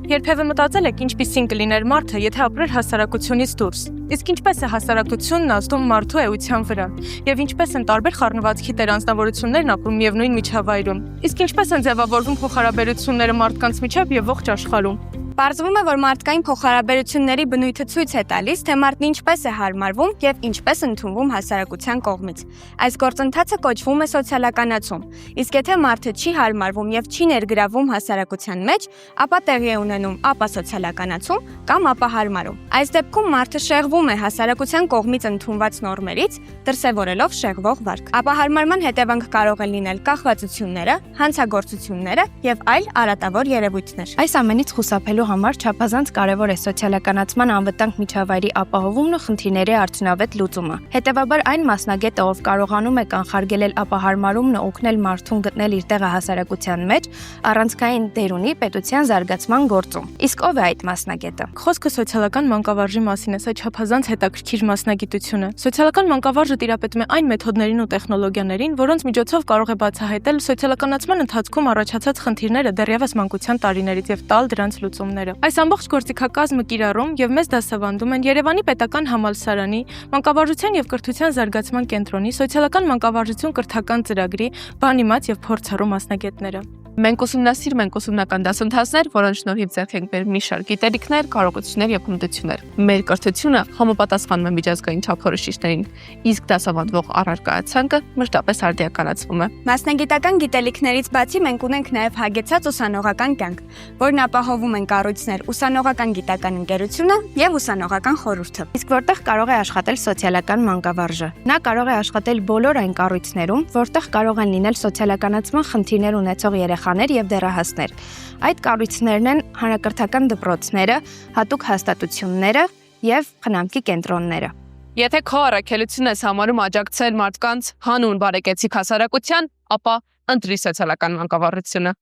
Երբևէ մտածել եք ինչպիսին կլիներ մարդը, եթե ապրեր հասարակությունից դուրս։ Իսկ ինչպես է հասարակությունն ազդում մարդու էության վրա, եւ ինչպես են տարբեր խառնվածքի տեր անձնավորություններն ապրում միևնույն միջավայրում։ Իսկ ինչպես են ձևավորվում փոխհարաբերությունները մարդկանց միջև եւ ողջ աշխարհում։ Պարզվում է, որ մարդկային փոխհարաբերությունների բնույթը ցույց է տալիս, թե մարդն ինչպես է հարմարվում եւ ինչպես ընդունվում հասարակության կողմից։ Այս գործընթացը կոչվում է սոցիալականացում։ Իսկ եթե մարդը չի հարմարվում եւ չի ներգրավում հասարակության մեջ, ապա տեղի է ունենում ապա սոցիալականացում կամ ապա հարմարում։ Այս դեպքում մարդը շեղվում է հասարակության կողմից ընդունված նորմերից, դրսևորելով շեղվող վարք։ Ապա հարմարման հետևանք կարող են լինել կախվածությունները, հանցագործությունները եւ այլ արատավոր երևույթներ։ Այս ամենից խուսափելու համար չափազանց կարևոր է սոցիալականացման անվտանգ միջավայրի ապահովումն ու խնդիրների արդյունավետ լուծումը։ Հետևաբար այն մասնագետը, ով կարողանում է կանխարգելել ապահարմարումն ու օգնել մարդուն գտնել իր տեղը հասարակության մեջ, առանցքային դեր ունի պետության զարգացման գործում։ Իսկ ով է այդ մասնագետը։ Խոսքը սոցիալական մանկավարժի մասին է, սա չափազանց հետաքրքիր մասնագիտություն է։ Սոցիալական մանկավարժը տիրապետում է այն մեթոդներին ու տեխնոլոգիաներին, որոնց միջոցով կարող է բացահայտել սոցիալականացման ընթացքում առաջացած խնդիրները դեռևս մանկության տարիներից եւ տալ դրանց լուծումները։ Այս ամբողջ գործիքակազմը կիրառում եւ մեզ դասավանդում են Երևանի պետական համալսարանի, մանկավարժության եւ կրթության զարգացման կենտրոնի, սոցիալական մանկավարժություն կրթական ծրագրի, բանիմաց եւ փորձառու մասնագետները։ Մենք ուսումնասիրում ենք ուսումնական դասընթացներ, որոնց շնորհիվ ձեռք ենք բերում մի շարք գիտելիքներ, կարողություններ եւ հմտություններ։ Մեր կրթությունը համապատասխանում է միջազգային չափորոշիչներին, իսկ դասավանդվող առարկայացանկը մշտապես արդիականացվում է։ Մասնագիտական գիտելիքներից բացի մենք ունենք նաև հագեցած ուսանողական կյանք, որն ապահովում են կառույցներ ուսանողական գիտական ընկերությունը եւ ուսանողական խորհուրդը։ Իսկ որտեղ կարող է աշխատել սոցիալական մանկավարժը։ Նա կարող է աշխատել բոլոր այն կառույցներում, որտեղ կարող են լինել սոցիալականացման խնդիրներ ունեցող երեխաներ եւ դեռահասներ։ Այդ կառույցներն են հանրակրթական դպրոցները, հատուկ հաստատությունները եւ խնամքի կենտրոնները։ Եթե քո առաքելությունն ես համարում աջակցել մարդկանց հանուն բարեկեցիկ հասարակության, ապա ընտրի սոցիալական մանկավարժությունը։